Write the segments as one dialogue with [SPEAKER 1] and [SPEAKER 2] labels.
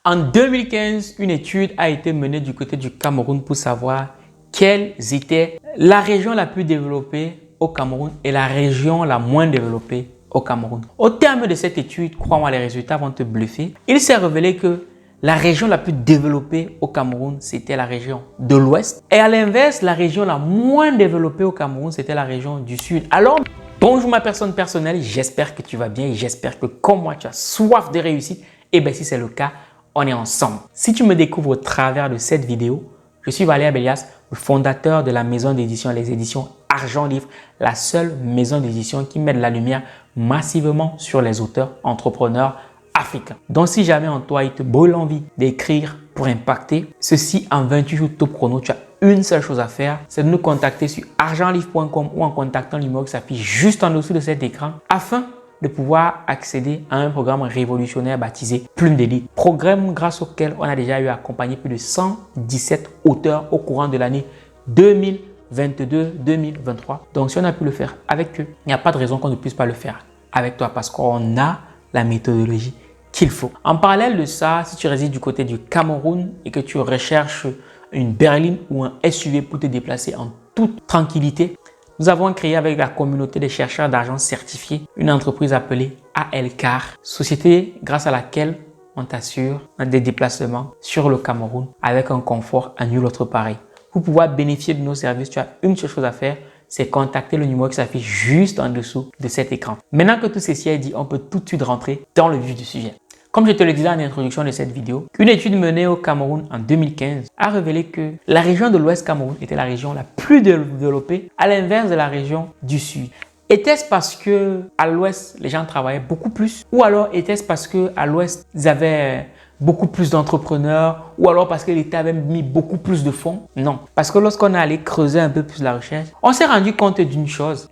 [SPEAKER 1] En 2015, une étude a été menée du côté du Cameroun pour savoir quelle était la région la plus développée au Cameroun et la région la moins développée au Cameroun. Au terme de cette étude, crois-moi, les résultats vont te bluffer. Il s'est révélé que la région la plus développée au Cameroun, c'était la région de l'Ouest. Et à l'inverse, la région la moins développée au Cameroun, c'était la région du Sud. Alors, bonjour ma personne personnelle, j'espère que tu vas bien et j'espère que comme moi, tu as soif de réussite. Et bien si c'est le cas, on est ensemble. Si tu me découvres au travers de cette vidéo, je suis Valère Bélias, le fondateur de la maison d'édition, les éditions Argent Livre, la seule maison d'édition qui met de la lumière massivement sur les auteurs entrepreneurs africains. Donc si jamais en toi il te brûle l'envie d'écrire pour impacter, ceci en 28 jours top chrono, tu as une seule chose à faire, c'est de nous contacter sur argentlivre.com ou en contactant le numéro qui s'affiche juste en dessous de cet écran afin de pouvoir accéder à un programme révolutionnaire baptisé Plume d'Élite. Programme grâce auquel on a déjà eu accompagné plus de 117 auteurs au courant de l'année 2022-2023. Donc si on a pu le faire avec eux, il n'y a pas de raison qu'on ne puisse pas le faire avec toi parce qu'on a la méthodologie qu'il faut. En parallèle de ça, si tu résides du côté du Cameroun et que tu recherches une berline ou un SUV pour te déplacer en toute tranquillité, nous avons créé avec la communauté des chercheurs d'argent certifiés une entreprise appelée ALCAR, société grâce à laquelle on t'assure des déplacements sur le Cameroun avec un confort à nul autre pareil. Pour pouvoir bénéficier de nos services, tu as une seule chose à faire, c'est contacter le numéro qui s'affiche juste en dessous de cet écran. Maintenant que tout ceci est dit, on peut tout de suite rentrer dans le vif du sujet. Comme je te le disais en introduction de cette vidéo, une étude menée au Cameroun en 2015 a révélé que la région de l'Ouest Cameroun était la région la plus développée à l'inverse de la région du Sud. Était-ce parce que à l'Ouest, les gens travaillaient beaucoup plus? Ou alors était-ce parce que à l'Ouest, ils avaient beaucoup plus d'entrepreneurs? Ou alors parce que l'État avait mis beaucoup plus de fonds? Non. Parce que lorsqu'on est allé creuser un peu plus la recherche, on s'est rendu compte d'une chose.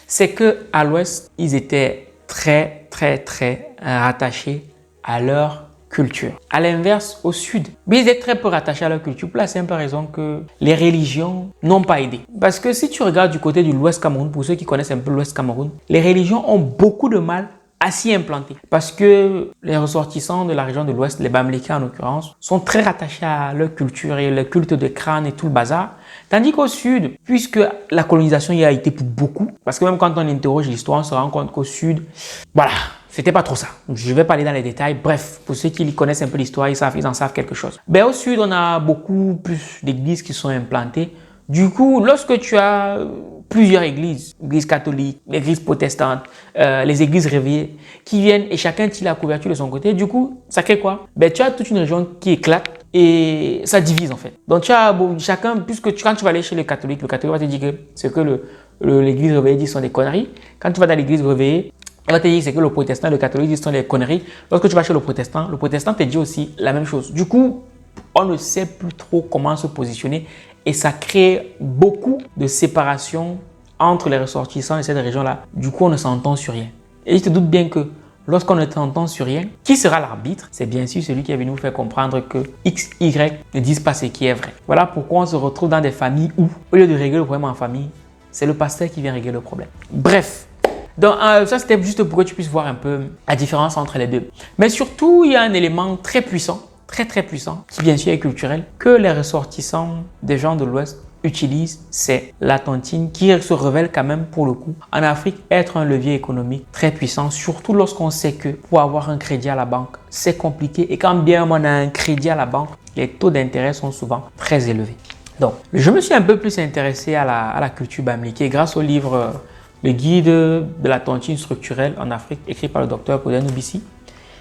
[SPEAKER 1] C'est qu'à l'Ouest, ils étaient très rattachés à leur culture. À l'inverse, au Sud, ils étaient très peu rattachés à leur culture pour la simple raison que les religions n'ont pas aidé. Parce que si tu regardes du côté de l'Ouest Cameroun, pour ceux qui connaissent un peu l'Ouest Cameroun, les religions ont beaucoup de mal à s'y implanter. Parce que les ressortissants de la région de l'Ouest, les Bamileke en l'occurrence, sont très rattachés à leur culture et le culte de crâne et tout le bazar. Tandis qu'au Sud, puisque la colonisation y a été pour beaucoup, parce que même quand on interroge l'histoire, on se rend compte qu'au Sud, voilà, c'était pas trop ça. Je ne vais pas aller dans les détails. Bref, pour ceux qui connaissent un peu l'histoire, ils en savent quelque chose. Ben, au Sud, on a beaucoup plus d'églises qui sont implantées. Du coup, lorsque tu as plusieurs églises, l'église catholique, l'église protestante, les églises réveillées, qui viennent et chacun tire la couverture de son côté, du coup, ça crée quoi? Ben, tu as toute une région qui éclate et ça divise en fait. Donc, tu as chacun, quand tu vas aller chez les catholiques, le catholique va te dire que ce que l'église réveillée dit sont des conneries. Quand tu vas dans l'église réveillée, elle va te dire que le protestant et le catholique disent sont des conneries. Lorsque tu vas chez le protestant te dit aussi la même chose. Du coup, on ne sait plus trop comment se positionner et ça crée beaucoup de séparation entre les ressortissants et cette région-là. Du coup, on ne s'entend sur rien. Et je te doute bien que lorsqu'on ne s'entend sur rien, qui sera l'arbitre? C'est bien sûr celui qui est venu nous faire comprendre que X, Y ne disent pas ce qui est vrai. Voilà pourquoi on se retrouve dans des familles où, au lieu de régler le problème en famille, c'est le pasteur qui vient régler le problème. Bref. Donc, ça, c'était juste pour que tu puisses voir un peu la différence entre les deux. Mais surtout, il y a un élément très puissant, très puissant, qui bien sûr est culturel, que les ressortissants des gens de l'Ouest utilisent, c'est la tontine qui se révèle quand même pour le coup en Afrique être un levier économique très puissant, surtout lorsqu'on sait que pour avoir un crédit à la banque, c'est compliqué et quand bien on a un crédit à la banque, les taux d'intérêt sont souvent très élevés. Donc, je me suis un peu plus intéressé à la culture bamileke grâce au livre Le guide de la tontine structurelle en Afrique, écrit par le docteur Koudé Nubissi.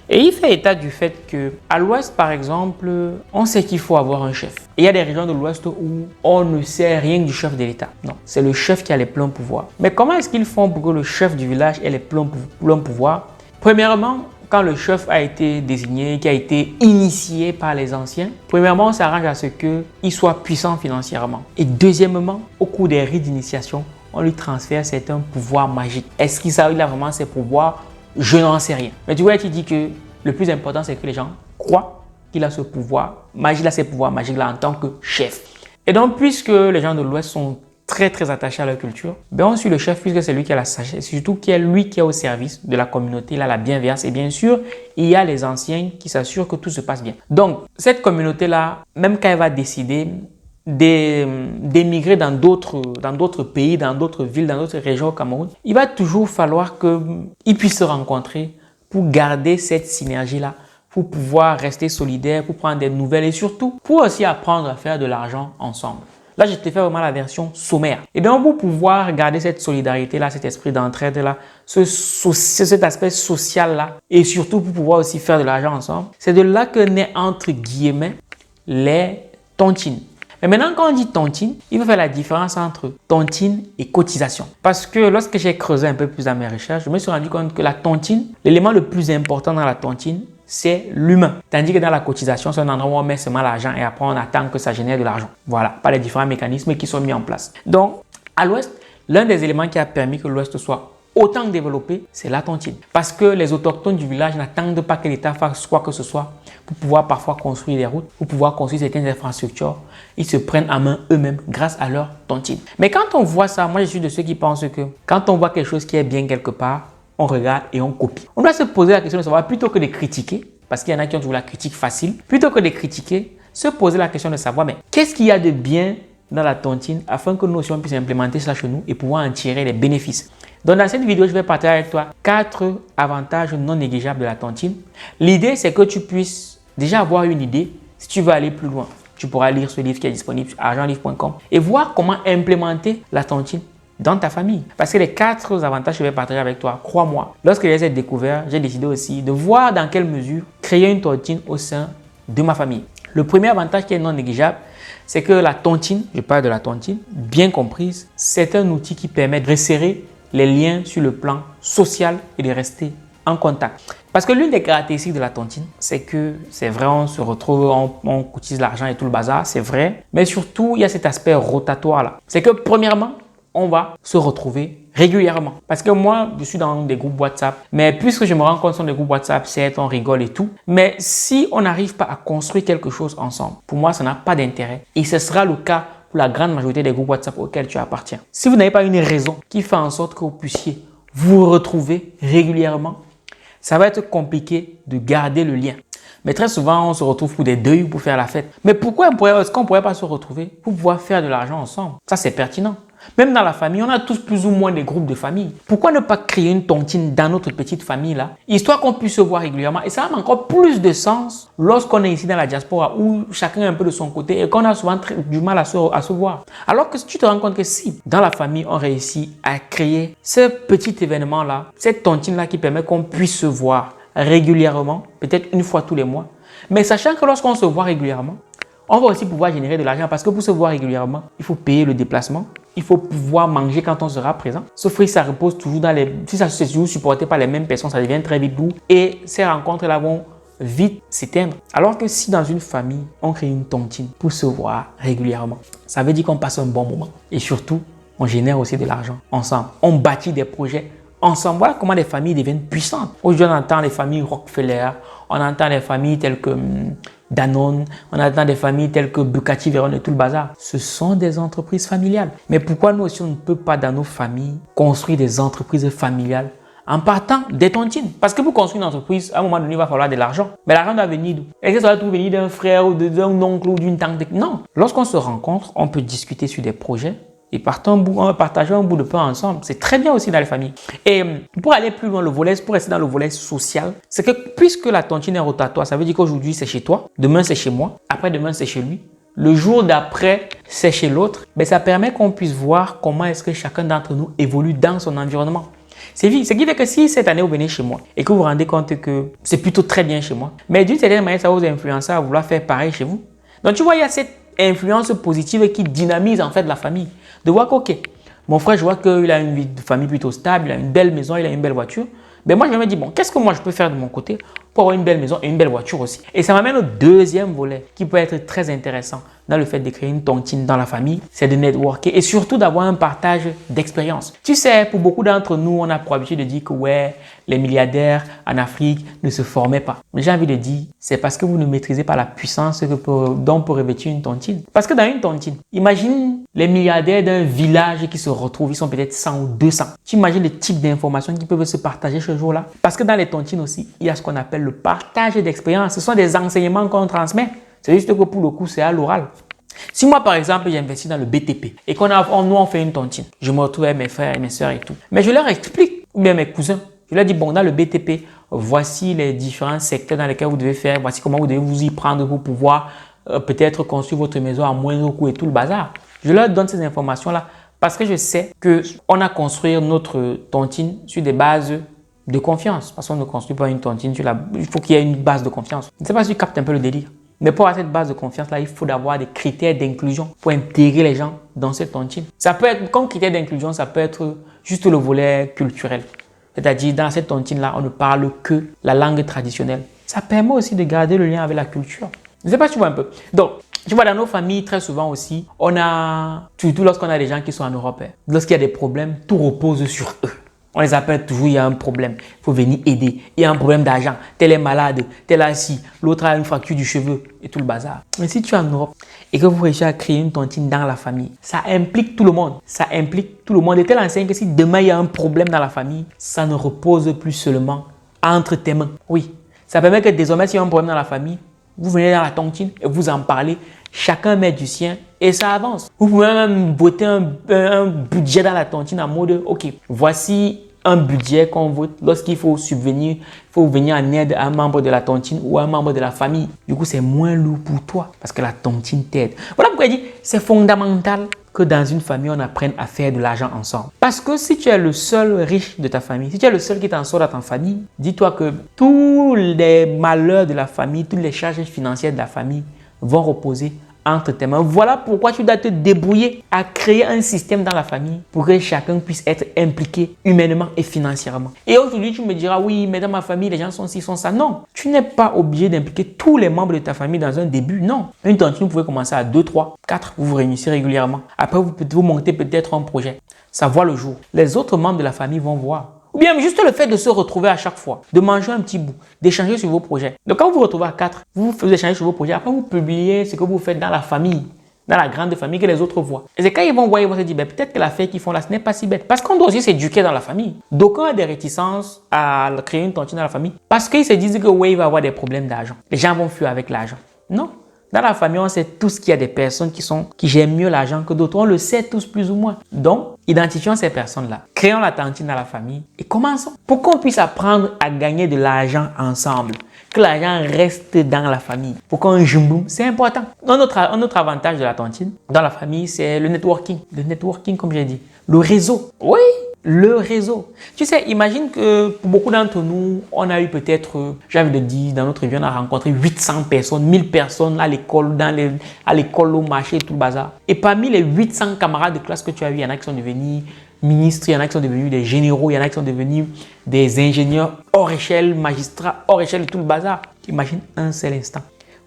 [SPEAKER 1] Et il fait état du fait qu'à l'Ouest, par exemple, on sait qu'il faut avoir un chef. Et il y a des régions de l'Ouest où on ne sait rien du chef de l'État. Non, c'est le chef qui a les pleins pouvoirs. Mais comment est-ce qu'ils font pour que le chef du village ait les pleins pouvoirs? Premièrement, quand le chef a été désigné, qui a été initié par les anciens, premièrement, on s'arrange à ce qu'il soit puissant financièrement. Et deuxièmement, au cours des rites d'initiation, on lui transfère certains pouvoirs magiques. Est-ce qu'il a vraiment ces pouvoirs? Je n'en sais rien. Mais tu vois, tu dis que le plus important, c'est que les gens croient qu'il a ce pouvoir magique, ces pouvoirs magiques-là en tant que chef. Et donc, puisque les gens de l'Ouest sont très attachés à leur culture, ben on suit le chef puisque c'est lui qui a la sagesse, surtout qui est lui qui est au service de la communauté, il a la bienveillance et bien sûr, il y a les anciens qui s'assurent que tout se passe bien. Donc, cette communauté-là, même quand elle va décider d'émigrer dans d'autres pays, dans d'autres villes, dans d'autres régions au Cameroun, il va toujours falloir qu'ils puissent se rencontrer pour garder cette synergie-là, pour pouvoir rester solidaires, pour prendre des nouvelles et surtout pour aussi apprendre à faire de l'argent ensemble. Là, je te fais vraiment la version sommaire. Et donc, pour pouvoir garder cette solidarité-là, cet esprit d'entraide-là, cet aspect social-là, et surtout pour pouvoir aussi faire de l'argent ensemble, c'est de là que naît, entre guillemets, les tontines. Mais maintenant, quand on dit tontine, il faut faire la différence entre tontine et cotisation. Parce que lorsque j'ai creusé un peu plus dans mes recherches, je me suis rendu compte que la tontine, l'élément le plus important dans la tontine, c'est l'humain. Tandis que dans la cotisation, c'est un endroit où on met seulement l'argent et après on attend que ça génère de l'argent. Voilà, pas les différents mécanismes qui sont mis en place. Donc, à l'Ouest, l'un des éléments qui a permis que l'Ouest soit autant développé, c'est la tontine. Parce que les autochtones du village n'attendent pas que l'État fasse quoi que ce soit pour pouvoir parfois construire des routes, pour pouvoir construire certaines infrastructures. Ils se prennent en main eux-mêmes grâce à leur tontine. Mais quand on voit ça, moi je suis de ceux qui pensent que quand on voit quelque chose qui est bien quelque part, on regarde et on copie. On doit se poser la question de savoir, plutôt que de critiquer, parce qu'il y en a qui ont trouvé la critique facile, plutôt que de critiquer, se poser la question de savoir, mais qu'est-ce qu'il y a de bien dans la tontine afin que nous aussi on puisse implémenter ça chez nous et pouvoir en tirer les bénéfices. Donc dans cette vidéo, je vais partager avec toi 4 avantages non négligeables de la tontine. L'idée, c'est que tu puisses déjà avoir une idée. Si tu veux aller plus loin, tu pourras lire ce livre qui est disponible sur argentlivre.com et voir comment implémenter la tontine dans ta famille. Parce que les 4 avantages que je vais partager avec toi, crois-moi, lorsque je les ai découverts, j'ai décidé aussi de voir dans quelle mesure créer une tontine au sein de ma famille. Le premier avantage qui est non négligeable, c'est que la tontine, je parle de la tontine, bien comprise, c'est un outil qui permet de resserrer les liens sur le plan social et de rester en contact. Parce que l'une des caractéristiques de la tontine, c'est que c'est vrai, on se retrouve, on cotise l'argent et tout le bazar, c'est vrai. Mais surtout, il y a cet aspect rotatoire là. C'est que premièrement, on va se retrouver régulièrement. Parce que moi, je suis dans des groupes WhatsApp. Mais puisque je me rends compte que ce sont des groupes WhatsApp, c'est on rigole et tout. Mais si on n'arrive pas à construire quelque chose ensemble, pour moi, ça n'a pas d'intérêt. Et ce sera le cas pour la grande majorité des groupes WhatsApp auxquels tu appartiens. Si vous n'avez pas une raison qui fait en sorte que vous puissiez vous retrouver régulièrement, ça va être compliqué de garder le lien. Mais très souvent, on se retrouve pour des deuils ou pour faire la fête. Mais pourquoi est-ce qu'on ne pourrait pas se retrouver pour pouvoir faire de l'argent ensemble? Ça, c'est pertinent. Même dans la famille, on a tous plus ou moins des groupes de famille. Pourquoi ne pas créer une tontine dans notre petite famille là, histoire qu'on puisse se voir régulièrement? Et ça a encore plus de sens lorsqu'on est ici dans la diaspora où chacun est un peu de son côté et qu'on a souvent du mal à se voir. Alors que si tu te rends compte que si dans la famille, on réussit à créer ce petit événement là, cette tontine là qui permet qu'on puisse se voir régulièrement, peut-être une fois tous les mois, mais sachant que lorsqu'on se voit régulièrement, on va aussi pouvoir générer de l'argent parce que pour se voir régulièrement, il faut payer le déplacement. Il faut pouvoir manger quand on sera présent. Sauf que ça repose toujours dans les... Si ça se toujours supporté par les mêmes personnes, ça devient très vite lourd. Et ces rencontres-là vont vite s'éteindre. Alors que si dans une famille, on crée une tontine pour se voir régulièrement, ça veut dire qu'on passe un bon moment. Et surtout, on génère aussi de l'argent ensemble. On bâtit des projets ensemble. Voilà comment les familles deviennent puissantes. Aujourd'hui, on entend les familles Rockefeller, on entend les familles telles que Danone, on entend des familles telles que Bugatti Veyron et tout le bazar. Ce sont des entreprises familiales. Mais pourquoi nous aussi, on ne peut pas dans nos familles construire des entreprises familiales en partant des tontines? Parce que pour construire une entreprise, à un moment donné, il va falloir de l'argent. Mais l'argent doit venir d'où? Est-ce que ça doit venir d'un frère ou d'un oncle ou d'une tante? Non. Lorsqu'on se rencontre, on peut discuter sur des projets et partager un bout de pain ensemble. C'est très bien aussi dans les familles. Et pour aller plus loin, pour rester dans le volet social, c'est que puisque la tontine est rotatoire, ça veut dire qu'aujourd'hui c'est chez toi, demain c'est chez moi, après-demain c'est chez lui, le jour d'après c'est chez l'autre, mais ça permet qu'on puisse voir comment est-ce que chacun d'entre nous évolue dans son environnement. Ce qui fait que si cette année vous venez chez moi et que vous vous rendez compte que c'est plutôt très bien chez moi, mais d'une certaine manière ça va vous influencer à vouloir faire pareil chez vous. Donc tu vois, il y a cette influence positive qui dynamise en fait la famille. De voir que, ok, mon frère, je vois qu'il a une vie de famille plutôt stable, il a une belle maison, il a une belle voiture. Mais moi, je me dis, bon, qu'est-ce que moi je peux faire de mon côté pour avoir une belle maison et une belle voiture aussi? Et ça m'amène au deuxième volet qui peut être très intéressant dans le fait de créer une tontine dans la famille, c'est de networker et surtout d'avoir un partage d'expérience. Tu sais, pour beaucoup d'entre nous, on a pour habitude de dire que ouais, les milliardaires en Afrique ne se formaient pas. Mais j'ai envie de dire, c'est parce que vous ne maîtrisez pas la puissance dont peut revêtir une tontine. Parce que dans une tontine, imagine Les milliardaires d'un village qui se retrouvent, ils sont peut-être 100 ou 200. Tu imagines le type d'informations qui peuvent se partager ce jour-là? Parce que dans les tontines aussi, il y a ce qu'on appelle le partage d'expérience. Ce sont des enseignements qu'on transmet. C'est juste que pour le coup, c'est à l'oral. Si moi, par exemple, j'investis dans le BTP et nous, on fait une tontine, je me retrouve avec mes frères et mes soeurs et tout. Mais je leur explique, ou bien mes cousins, je leur dis, bon, dans le BTP, voici les différents secteurs dans lesquels vous devez faire, voici comment vous devez vous y prendre pour pouvoir peut-être construire votre maison à moindre coût et tout le bazar. Je leur donne ces informations-là parce que je sais qu'on a construit notre tontine sur des bases de confiance. Parce qu'on ne construit pas une tontine il faut qu'il y ait une base de confiance. Je ne sais pas si tu captes un peu le délire. Mais pour avoir cette base de confiance-là, il faut avoir des critères d'inclusion pour intégrer les gens dans cette tontine. Ça peut être, comme critère d'inclusion, ça peut être juste le volet culturel. C'est-à-dire, dans cette tontine-là, on ne parle que la langue traditionnelle. Ça permet aussi de garder le lien avec la culture. Je ne sais pas si tu vois un peu. Donc, tu vois, dans nos familles, très souvent aussi, on a, surtout lorsqu'on a des gens qui sont en Europe, lorsqu'il y a des problèmes, tout repose sur eux. On les appelle toujours, il y a un problème, il faut venir aider. Il y a un problème d'argent, tel est malade, tel a ci, l'autre a une fracture du cheveu et tout le bazar. Mais si tu es en Europe et que vous réussissez à créer une tontine dans la famille, ça implique tout le monde. Ça implique tout le monde. Et tel enseigne que si demain il y a un problème dans la famille, ça ne repose plus seulement entre tes mains. Oui, ça permet que désormais, s'il y a un problème dans la famille, vous venez dans la tontine et vous en parlez. Chacun met du sien et ça avance. Vous pouvez même voter un budget dans la tontine en mode, ok, voici un budget qu'on vote lorsqu'il faut subvenir, il faut venir en aide à un membre de la tontine ou à un membre de la famille. Du coup, c'est moins lourd pour toi parce que la tontine t'aide. Voilà pourquoi je dis, c'est fondamental que dans une famille, on apprenne à faire de l'argent ensemble. Parce que si tu es le seul riche de ta famille, si tu es le seul qui t'en sort dans ta famille, dis-toi que tous les malheurs de la famille, toutes les charges financières de la famille vont reposer entre tes mains. Voilà pourquoi tu dois te débrouiller à créer un système dans la famille pour que chacun puisse être impliqué humainement et financièrement. Et aujourd'hui, tu me diras, oui, mais dans ma famille, les gens sont ci, sont ça. Non, tu n'es pas obligé d'impliquer tous les membres de ta famille dans un début. Non. Une tontine, vous pouvez commencer à 2, 3, 4, vous vous réunissez régulièrement. Après, vous montez peut-être un projet. Ça voit le jour. Les autres membres de la famille vont voir. Ou bien juste le fait de se retrouver à chaque fois, de manger un petit bout, d'échanger sur vos projets. Donc quand vous vous retrouvez à 4, vous échangez sur vos projets, après vous publiez ce que vous faites dans la famille, dans la grande famille que les autres voient. Et c'est quand ils vont voir, ils vont se dire, ben, peut-être que l'affaire qu'ils font là, ce n'est pas si bête. Parce qu'on doit aussi s'éduquer dans la famille. D'aucuns ont des réticences à créer une tontine dans la famille parce qu'ils se disent que oui, il va y avoir des problèmes d'argent. Les gens vont fuir avec l'argent. Non. Dans la famille, on sait tous qu'il y a des personnes qui gèrent mieux l'argent que d'autres. On le sait tous plus ou moins. Donc, identifions ces personnes-là. Créons la tontine dans la famille et commençons. Pour qu'on puisse apprendre à gagner de l'argent ensemble. Que l'argent reste dans la famille. Pour qu'on jumboum, c'est important. Un autre avantage de la tontine dans la famille, c'est le networking. Le networking, comme j'ai dit. Le réseau. Oui. Le réseau. Tu sais, imagine que pour beaucoup d'entre nous, on a eu peut-être, j'ai envie de dire, dans notre vie, on a rencontré 800 personnes, 1000 personnes à l'école, à l'école, au marché, tout le bazar. Et parmi les 800 camarades de classe que tu as eu, il y en a qui sont devenus ministres, il y en a qui sont devenus des généraux, il y en a qui sont devenus des ingénieurs hors échelle, magistrats hors échelle, tout le bazar. Imagine un seul instant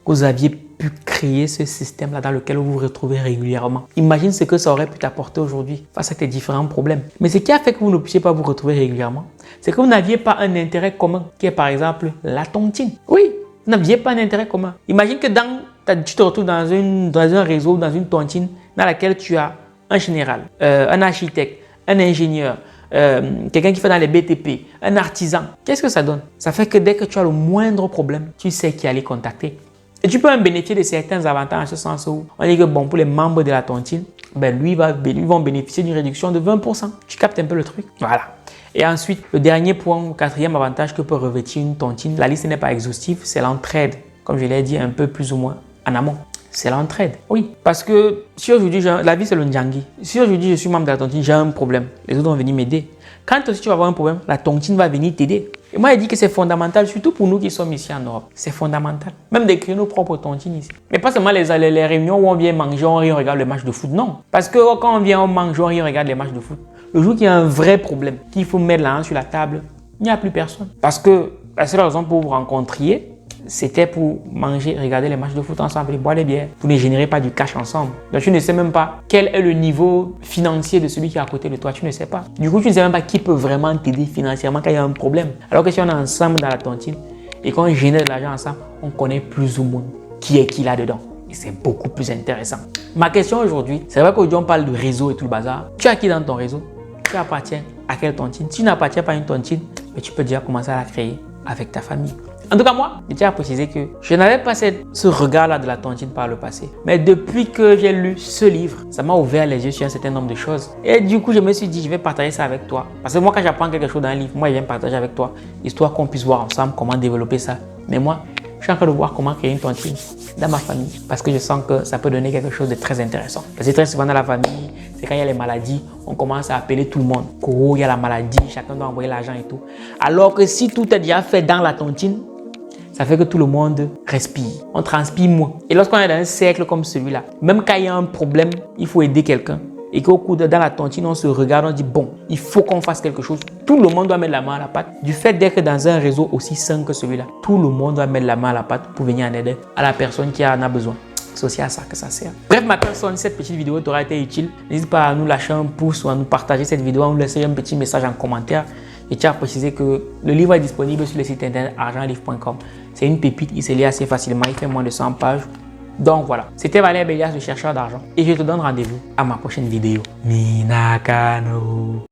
[SPEAKER 1] que vous aviez pu créer ce système-là dans lequel vous vous retrouvez régulièrement. Imagine ce que ça aurait pu t'apporter aujourd'hui face à tes différents problèmes. Mais ce qui a fait que vous ne puissiez pas vous retrouver régulièrement, c'est que vous n'aviez pas un intérêt commun, qui est par exemple la tontine. Oui, vous n'aviez pas un intérêt commun. Imagine que tu te retrouves dans un réseau, dans une tontine, dans laquelle tu as un général, un architecte, un ingénieur, quelqu'un qui fait dans les BTP, un artisan. Qu'est-ce que ça donne? Ça fait que dès que tu as le moindre problème, tu sais qui aller contacter. Et tu peux même bénéficier de certains avantages en ce sens où on dit que bon, pour les membres de la tontine, ben ils vont bénéficier d'une réduction de 20%. Tu captes un peu le truc? Voilà. Et ensuite, le dernier point, le quatrième avantage que peut revêtir une tontine, la liste n'est pas exhaustive, c'est l'entraide. Comme je l'ai dit un peu plus ou moins en amont. C'est l'entraide. Oui. Parce que si aujourd'hui, la vie c'est le Ndjangi. Si aujourd'hui je suis membre de la tontine, j'ai un problème, les autres vont venir m'aider. Quand aussi tu vas avoir un problème, la tontine va venir t'aider. Et moi, je dis que c'est fondamental, surtout pour nous qui sommes ici en Europe. C'est fondamental. Même d'écrire nos propres tontines ici. Mais pas seulement les réunions où on vient manger, on regarde les matchs de foot. Non. Parce que quand on vient, on mange, on regarde les matchs de foot. Le jour qu'il y a un vrai problème, qu'il faut mettre la main sur la table, il n'y a plus personne. Parce que la seule raison pour vous rencontrer, c'était pour manger, regarder les matchs de foot ensemble et boire des bières. Vous ne générez pas du cash ensemble. Donc tu ne sais même pas quel est le niveau financier de celui qui est à côté de toi. Tu ne sais pas. Du coup, tu ne sais même pas qui peut vraiment t'aider financièrement quand il y a un problème. Alors que si on est ensemble dans la tontine et qu'on génère de l'argent ensemble, on connaît plus ou moins qui est qui là-dedans. et c'est beaucoup plus intéressant. Ma question aujourd'hui, c'est vrai qu'aujourd'hui on parle de réseau et tout le bazar. Tu as qui dans ton réseau? Tu appartiens à quelle tontine? Si tu n'appartiens pas à une tontine, mais tu peux déjà commencer à la créer avec ta famille. En tout cas, moi, je tiens à préciser que je n'avais pas ce regard-là de la tontine par le passé. Mais depuis que j'ai lu ce livre, ça m'a ouvert les yeux sur un certain nombre de choses. Et du coup, je me suis dit, je vais partager ça avec toi. Parce que moi, quand j'apprends quelque chose dans un livre, moi, je viens partager avec toi, histoire qu'on puisse voir ensemble comment développer ça. Mais moi, je suis en train de voir comment créer une tontine dans ma famille. Parce que je sens que ça peut donner quelque chose de très intéressant. Parce que très souvent dans la famille, c'est quand il y a les maladies, on commence à appeler tout le monde. Koro, il y a la maladie, chacun doit envoyer l'argent et tout. Alors que si tout est déjà fait dans la tontine, ça fait que tout le monde respire. On transpire moins. Et lorsqu'on est dans un cercle comme celui-là, même quand il y a un problème, il faut aider quelqu'un. Et qu'au coup dans la tontine, on se regarde, on dit bon, il faut qu'on fasse quelque chose. Tout le monde doit mettre la main à la pâte. Du fait d'être dans un réseau aussi sain que celui-là, tout le monde doit mettre la main à la pâte pour venir en aider à la personne qui en a besoin. C'est aussi à ça que ça sert. Bref, ma personne, cette petite vidéo t'aura été utile. N'hésite pas à nous lâcher un pouce ou à nous partager cette vidéo, à nous laisser un petit message en commentaire. Et tiens à préciser que le livre est disponible sur le site internet argentlivre.com. C'est une pépite, il se lit assez facilement, il fait moins de 100 pages. Donc voilà, c'était Valère Bélias, le chercheur d'argent. Et je te donne rendez-vous à ma prochaine vidéo. Minakano.